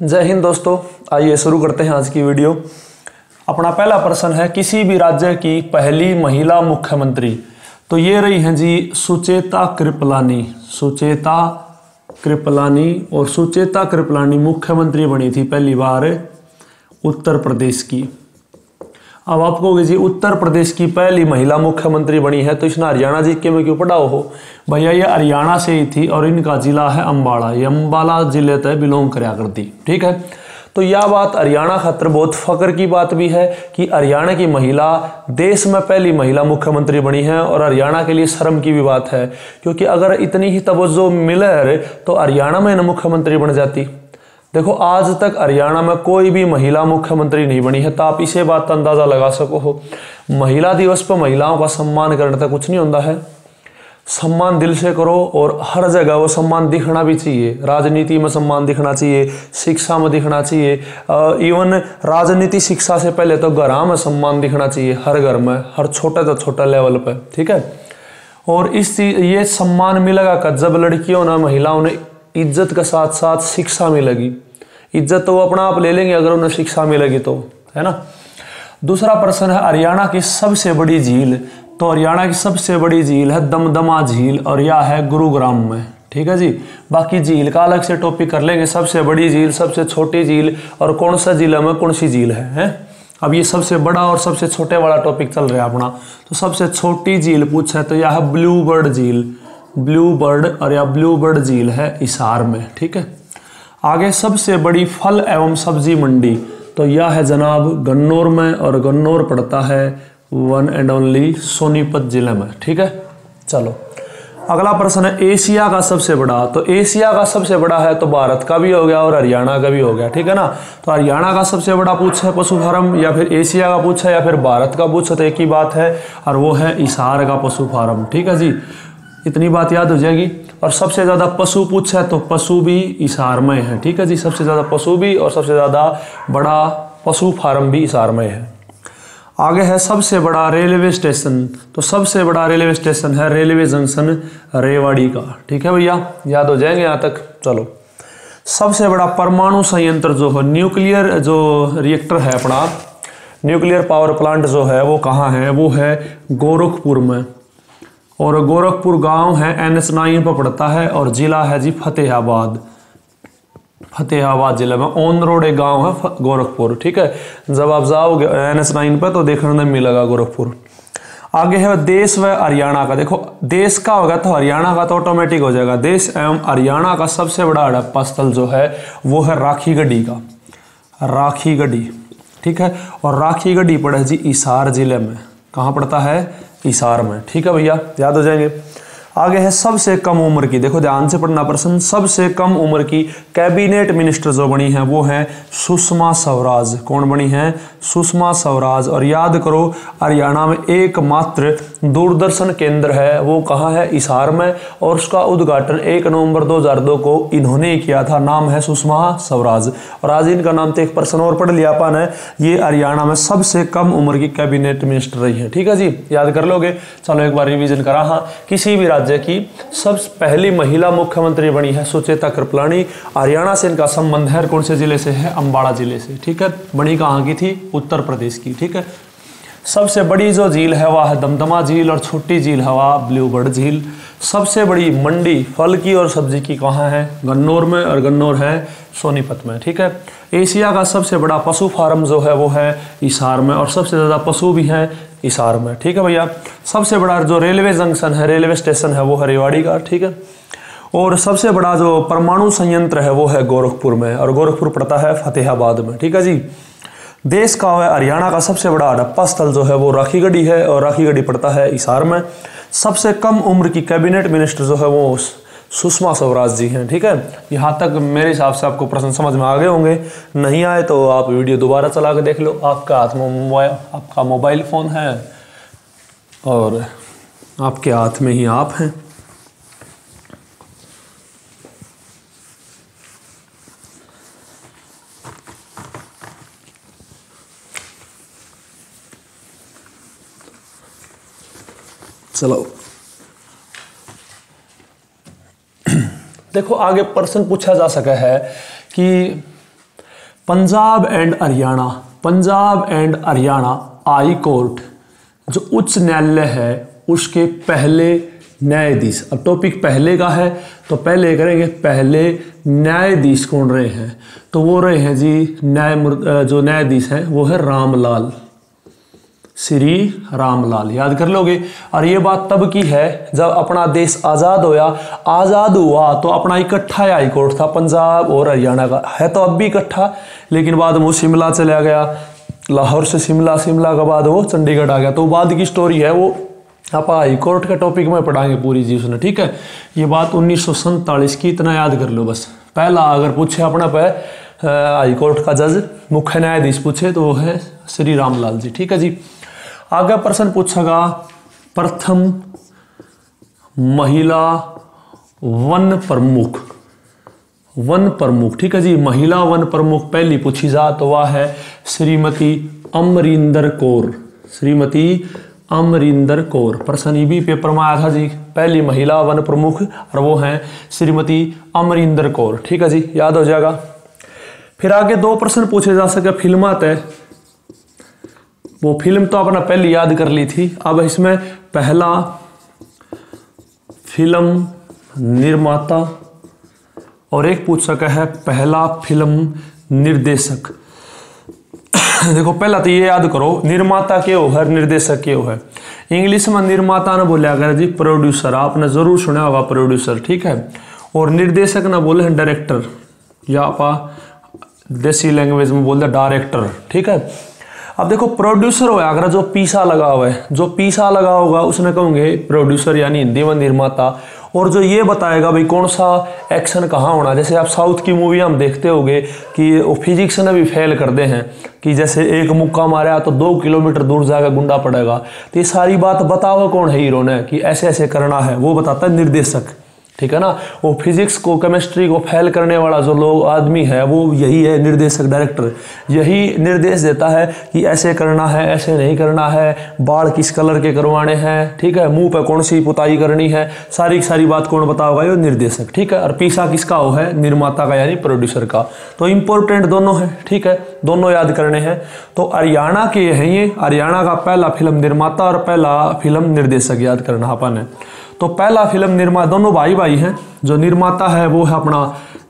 जय हिंद दोस्तों, आइए शुरू करते हैं आज की वीडियो। अपना पहला प्रश्न है, किसी भी राज्य की पहली महिला मुख्यमंत्री। तो ये रही हैं जी सुचेता कृपलानी। सुचेता कृपलानी, और सुचेता कृपलानी मुख्यमंत्री बनी थी पहली बार उत्तर प्रदेश की। अब आप कहोगे जी उत्तर प्रदेश की पहली महिला मुख्यमंत्री बनी है तो इसने हरियाणा जी के में क्यों पढ़ा हो? भैया ये हरियाणा से ही थी और इनका जिला है अम्बाला। ये अम्बाला जिले तक बिलोंग कराया करती, ठीक है। तो यह बात हरियाणा खातर बहुत फख्र की बात भी है कि हरियाणा की महिला देश में पहली महिला मुख्यमंत्री बनी है, और हरियाणा के लिए शर्म की भी बात है, क्योंकि अगर इतनी ही तवज्जो मिले तो हरियाणा में न मुख्यमंत्री बन जाती। देखो आज तक हरियाणा में कोई भी महिला मुख्यमंत्री नहीं बनी है, तो आप इसे बात का अंदाजा लगा सको हो। महिला दिवस पर महिलाओं का सम्मान करने तक कुछ नहीं होता है। सम्मान दिल से करो, और हर जगह वो सम्मान दिखना भी चाहिए। राजनीति में सम्मान दिखना चाहिए, शिक्षा में दिखना चाहिए, इवन राजनीति शिक्षा से पहले तो घरों में सम्मान दिखना चाहिए, हर घर में, हर छोटे तो छोटे लेवल पे, ठीक है। और ये सम्मान मिलेगा कब? जब लड़कियों ने, महिलाओं ने इज्जत के साथ साथ शिक्षा मिलेगी। इज्जत तो वो अपना आप ले लेंगे अगर उन्हें शिक्षा मिलेगी तो, है ना। दूसरा प्रश्न है, हरियाणा की सबसे बड़ी झील। तो हरियाणा की सबसे बड़ी झील है दमदमा झील, और यह है गुरुग्राम में, ठीक है जी। बाकी झील का अलग से टॉपिक कर लेंगे, सबसे बड़ी झील, सबसे छोटी झील, और कौन सा जिला में कौन सी झील है? अब ये सबसे बड़ा और सबसे छोटे वाला टॉपिक चल रहा है अपना। तो सबसे छोटी झील पूछा है तो यह है ब्लू बर्ड झील। ब्लू बर्ड, और यह ब्लू बर्ड झील है हिसार में, ठीक है। आगे सबसे बड़ी फल एवं सब्जी मंडी। तो यह है जनाब गन्नौर में, और गन्नौर पड़ता है वन एंड ओनली सोनीपत जिले में, ठीक है। चलो अगला प्रश्न है, एशिया का सबसे बड़ा। तो एशिया का सबसे बड़ा है तो भारत का भी हो गया और हरियाणा का भी हो गया, ठीक है ना। तो हरियाणा का सबसे बड़ा पूछा है पशु फार्म, या फिर एशिया का पूछा है, या फिर भारत का पूछा, तो एक ही बात है, और वो है हिसार का पशु फार्म, ठीक है जी। इतनी बात याद हो जाएगी। और सबसे ज़्यादा पशु पूछा है तो पशु भी हिसार में है, ठीक है जी। सबसे ज़्यादा पशु भी और सबसे ज़्यादा बड़ा पशु फार्म भी हिसार में है। आगे है सबसे बड़ा रेलवे स्टेशन। तो सबसे बड़ा रेलवे स्टेशन है रेलवे जंक्शन रेवाड़ी का, ठीक है भैया, याद हो जाएंगे यहाँ तक। चलो सबसे बड़ा परमाणु संयंत्र जो है, न्यूक्लियर जो रिएक्टर है अपना, न्यूक्लियर पावर प्लांट जो है वो कहाँ है? वो है गोरखपुर में, और गोरखपुर गांव है NH9 पर पड़ता है, और जिला है जी फतेहाबाद। फतेहाबाद जिले में ऑन रोड एक गांव है गोरखपुर, ठीक है। जब आप जाओगे NH9 पर तो देखने में मिलेगा गोरखपुर। आगे है देश व हरियाणा का। देखो देश का होगा तो हरियाणा का तो ऑटोमेटिक हो जाएगा। देश एवं हरियाणा का सबसे बड़ा हड़प्पा स्थल जो है वो है राखीगढ़ी का, राखीगढ़ी, ठीक है। और राखीगढ़ी पड़े जी हिसार जिले में। कहाँ पड़ता है? हिसार में, ठीक है भैया, याद हो जाएंगे। आगे है सबसे कम उम्र की। देखो ध्यान से पढ़ना प्रश्न। सबसे कम उम्र की कैबिनेट मिनिस्टर जो बनी है वो है सुषमा स्वराज। कौन बनी है? सुषमा स्वराज। और याद करो हरियाणा में एकमात्र दूरदर्शन केंद्र है, वो कहाँ है? हिसार में, और उसका उद्घाटन 1 नवंबर 2002 को इन्होंने किया था। नाम है सुषमा स्वराज। और आज इनका नाम तो एक प्रश्न और पढ़ लिया अपन है, ये हरियाणा में सबसे कम उम्र की कैबिनेट मिनिस्टर रही है, ठीक है जी, याद कर लोगे। चलो एक बार रिवीजन करा। हाँ, किसी भी राज्य की सबसे पहली महिला मुख्यमंत्री बनी है सुचेता कृपलानी। हरियाणा से इनका संबंध है, कौन से जिले से है? अम्बाला जिले से, ठीक है। बनी कहाँ की थी? उत्तर प्रदेश की, ठीक है। सबसे बड़ी जो झील है वह है दमदमा झील, और छोटी झील है वह ब्लू बर्ड झील। सबसे बड़ी मंडी फल की और सब्जी की कहाँ है? गन्नौर में, और गन्नौर है सोनीपत में, ठीक है। एशिया का सबसे बड़ा पशु फार्म जो है वो है हिसार में, और सबसे ज़्यादा पशु भी हैं हिसार में, ठीक है भैया। सबसे बड़ा जो रेलवे जंक्शन है, रेलवे स्टेशन है वो है रेवाड़ी का, ठीक है। और सबसे बड़ा जो परमाणु संयंत्र है वो है गोरखपुर में, और गोरखपुर पड़ता है फतेहाबाद में, ठीक है जी। देश का है हरियाणा का सबसे बड़ा हड़प्पा स्थल जो है वो राखीगढ़ी है, और राखीगढ़ी पड़ता है हिसार में। सबसे कम उम्र की कैबिनेट मिनिस्टर जो है वो सुषमा स्वराज जी हैं, ठीक है। यहाँ तक मेरे हिसाब से आपको प्रश्न समझ में आ गए होंगे। नहीं आए तो आप वीडियो दोबारा चला के देख लो। आपका हाथ में आपका मोबाइल फ़ोन है, और आपके हाथ में ही आप हैं। चलो देखो आगे प्रश्न पूछा जा सका है कि Punjab and Haryana, Punjab and Haryana high court जो उच्च न्यायालय है उसके पहले न्यायाधीश। अब टॉपिक पहले का है तो पहले करेंगे पहले न्यायाधीश कौन रहे हैं, तो वो रहे हैं जी जो न्यायाधीश हैं वो है रामलाल, श्री रामलाल, याद कर लोगे। और ये बात तब की है जब अपना देश आज़ाद होया, आज़ाद हुआ तो अपना इकट्ठा हाई कोर्ट था पंजाब और हरियाणा का, है तो अब भी इकट्ठा, लेकिन बाद में वो शिमला चला गया, लाहौर से शिमला, शिमला के बाद वो चंडीगढ़ आ गया, तो बाद की स्टोरी है वो आप हाई कोर्ट के टॉपिक में पढ़ाएंगे पूरी जी उसने, ठीक है। ये बात 1947 की, इतना याद कर लो बस। पहला अगर पूछे अपना पे हाई कोर्ट का जज मुख्य न्यायाधीश पूछे तो वो है श्री रामलाल जी, ठीक है जी। आगे प्रश्न पूछेगा प्रथम महिला वन प्रमुख, वन प्रमुख, ठीक है जी। महिला वन प्रमुख पहली पूछी जा तो वह है श्रीमती अमरिंदर कौर, श्रीमती अमरिंदर कौर। प्रश्न ये भी पेपर में आया था जी, पहली महिला वन प्रमुख और वो हैं श्रीमती अमरिंदर कौर, ठीक है जी, याद हो जाएगा। फिर आगे दो प्रश्न पूछे जा सके फिल्मात है, वो फिल्म तो अपना पहले याद कर ली थी, अब इसमें पहला फिल्म निर्माता और एक पूछ सका है पहला फिल्म निर्देशक। देखो पहला तो ये याद करो निर्माता के हो है, निर्देशक के हो है। इंग्लिश में निर्माता ना बोलिया करे जी प्रोड्यूसर, आपने जरूर सुना होगा प्रोड्यूसर, ठीक है। और निर्देशक ना बोले हैं डायरेक्टर, या आप देसी लैंग्वेज में बोलते डायरेक्टर, ठीक है। अब देखो प्रोड्यूसर हो अगर जो पीसा लगा हुआ है, जो पीसा लगा होगा उसने कहोगे प्रोड्यूसर यानी हिंदी में निर्माता, और जो ये बताएगा भाई कौन सा एक्शन कहाँ होना। जैसे आप साउथ की मूवी हम देखते होंगे कि वो फिजिक्स ने भी फेल कर दे हैं कि जैसे एक मुक्का मारा तो 2 किलोमीटर दूर जाकर गुंडा पड़ेगा, तो ये सारी बात बताओ कौन है हीरो ने कि ऐसे ऐसे करना है, वो बताता है निर्देशक, ठीक है ना। वो फिजिक्स को केमिस्ट्री को फेल करने वाला जो लोग आदमी है वो यही है निर्देशक, डायरेक्टर, यही निर्देश देता है कि ऐसे करना है, ऐसे नहीं करना है, बाल किस कलर के करवाने हैं, ठीक है, मुंह पे कौन सी पुताई करनी है, सारी की सारी बात कौन बताओगा, ये निर्देशक, ठीक है। और पीसा किसका हो है, निर्माता का यानी प्रोड्यूसर का। तो इंपॉर्टेंट दोनों है, ठीक है, दोनों याद करने हैं। तो हरियाणा के हैं ये, हरियाणा का पहला फिल्म निर्माता और पहला फिल्म निर्देशक याद करना अपन है। तो पहला फिल्म निर्माता, दोनों भाई भाई हैं, जो निर्माता है वो है अपना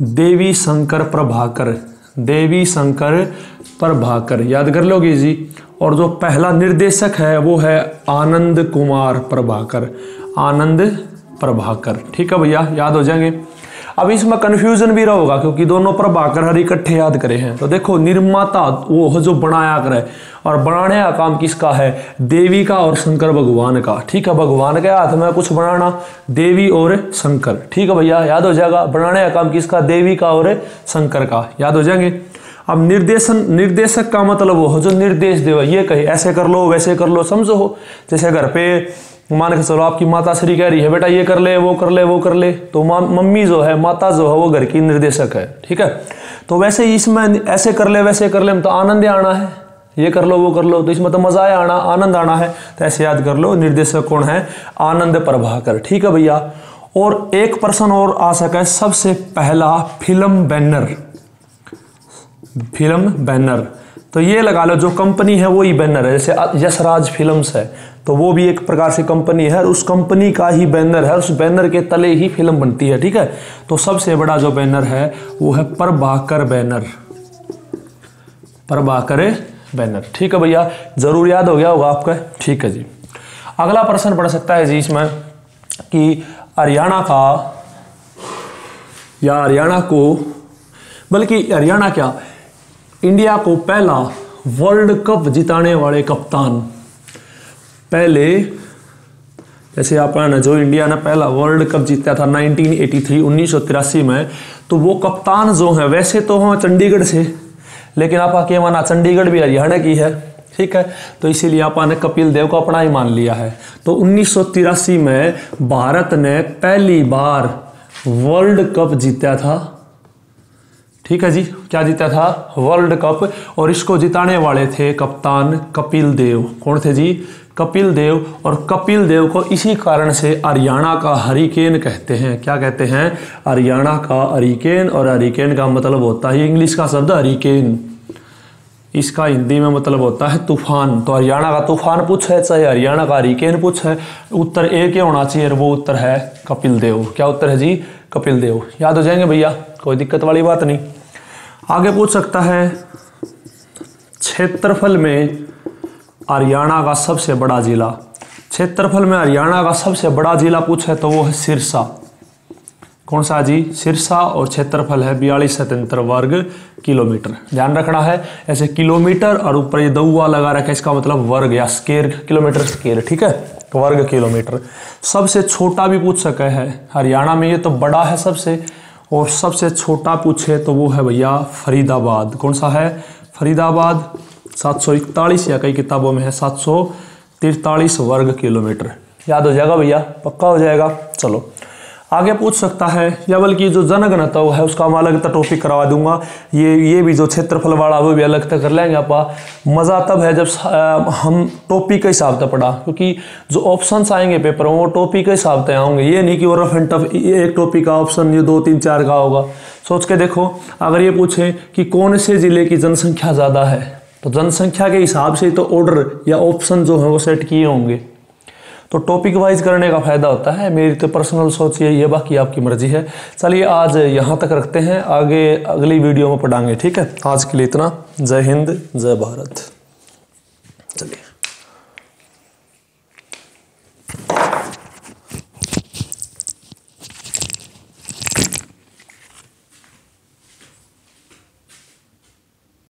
देवी शंकर प्रभाकर, देवी शंकर प्रभाकर, याद कर लोगे जी। और जो पहला निर्देशक है वो है आनंद कुमार प्रभाकर, आनंद प्रभाकर, ठीक है भैया, याद हो जाएंगे। अब इसमें कंफ्यूजन भी रहोगा क्योंकि दोनों प्रभाकर हर इकट्ठे याद करे हैं। तो देखो निर्माता वो जो बनाया करे, और बनाने का काम किसका है, देवी का और शंकर भगवान का, ठीक है। भगवान के हाथ में कुछ बनाना, देवी और शंकर, ठीक है भैया, याद हो जाएगा। बनाने का काम किसका, देवी का और शंकर का, याद हो जाएंगे। अब निर्देशक का मतलब वो हो जो निर्देश देवा, ये कहे ऐसे कर लो वैसे कर लो, समझो हो। जैसे घर पे मान के चलो आपकी माता श्री कह रही है बेटा ये कर ले वो कर ले वो कर ले, तो मम्मी जो है, माता जो है वो घर की निर्देशक है, ठीक है। तो वैसे ही इसमें ऐसे कर ले वैसे कर ले तो आनंद आना है, ये कर लो वो कर लो, तो इसमें तो मजा आना, आनंद आना है, तो ऐसे याद कर लो निर्देशक कौन है, आनंद प्रभाकर, ठीक है भैया। और एक प्रश्न और आ सका है, सबसे पहला फिल्म बैनर, फिल्म बैनर, तो ये लगा लो जो कंपनी है वो ही बैनर है। जैसे यशराज फिल्म्स है तो वो भी एक प्रकार से कंपनी है, उस कंपनी का ही बैनर है, उस बैनर के तले ही फिल्म बनती है, ठीक है। तो सबसे बड़ा जो बैनर है वो है प्रभाकर बैनर, प्रभाकर बैनर, ठीक है भैया, जरूर याद हो गया होगा आपका, ठीक है जी। अगला प्रश्न पढ़ सकता है जी इसमें कि हरियाणा का, या हरियाणा को, बल्कि हरियाणा क्या, इंडिया को पहला वर्ल्ड कप जिताने वाले कप्तान, पहले जैसे आपने जो इंडिया ने पहला वर्ल्ड कप जीता था 1983 1983 में, तो वो कप्तान जो है वैसे तो हम चंडीगढ़ से, लेकिन आपा के माना चंडीगढ़ भी हरियाणा की है, ठीक है। तो इसीलिए आपा ने कपिल देव को अपना ही मान लिया है। तो 1983 में भारत ने पहली बार वर्ल्ड कप जीता था, ठीक है जी, क्या जीता था, वर्ल्ड कप। और इसको जिताने वाले थे कप्तान कपिल देव, कौन थे जी, कपिल देव, और कपिल देव को इसी कारण से हरियाणा का हरिकेन कहते हैं। क्या कहते हैं? हरियाणा का हरिकेन। और हरिकेन का मतलब होता है, इंग्लिश का शब्द हरिकेन, इसका हिंदी में मतलब होता है तूफान। तो हरियाणा का तूफान पूछ है, चाहे हरियाणा का हरिकेन पूछ है, उत्तर ए के होना चाहिए, और वो उत्तर है कपिल देव। क्या उत्तर है जी? कपिल देव। याद हो जाएंगे भैया, कोई दिक्कत वाली बात नहीं। आगे पूछ सकता है क्षेत्रफल में हरियाणा का सबसे बड़ा जिला। क्षेत्रफल में हरियाणा का सबसे बड़ा जिला पूछे तो वो है सिरसा। कौन सा जी? सिरसा। और क्षेत्रफल है 4273 वर्ग किलोमीटर। ध्यान रखना है, ऐसे किलोमीटर और ऊपर ये दौआ लगा रखा है, इसका मतलब वर्ग या स्केयर, किलोमीटर स्केयर, ठीक है, वर्ग किलोमीटर। सबसे छोटा भी पूछ सके है हरियाणा में, ये तो बड़ा है सबसे, और सबसे छोटा पूछे तो वो है भैया फरीदाबाद। कौन सा है? फरीदाबाद। 741 या कई किताबों में है 743 वर्ग किलोमीटर। याद हो जाएगा भैया, पक्का हो जाएगा। चलो आगे पूछ सकता है, या बल्कि जो जनगणना है उसका हम अलग तक टॉपिक करवा दूंगा। ये भी जो क्षेत्रफल वाला वो भी अलग तक कर लेंगे आप। मज़ा तब है जब हम टॉपिक के हिसाब से पढ़ा, क्योंकि जो ऑप्शंस आएंगे पेपर में वो टॉपिक के हिसाब से आएंगे। ये नहीं कि वो रफ एंड टफ एक टॉपिक का ऑप्शन ये 2 3 4 का होगा। सोच के देखो, अगर ये पूछे कि कौन से जिले की जनसंख्या ज़्यादा है, तो जनसंख्या के हिसाब से तो ऑर्डर या ऑप्शन जो है वो सेट किए होंगे। तो टॉपिक वाइज करने का फायदा होता है। मेरी तो पर्सनल सोच यही है, बाकी आपकी मर्जी है। चलिए आज यहाँ तक रखते हैं, आगे अगली वीडियो में पढ़ाएंगे, ठीक है। आज के लिए इतना। जय हिंद, जय भारत।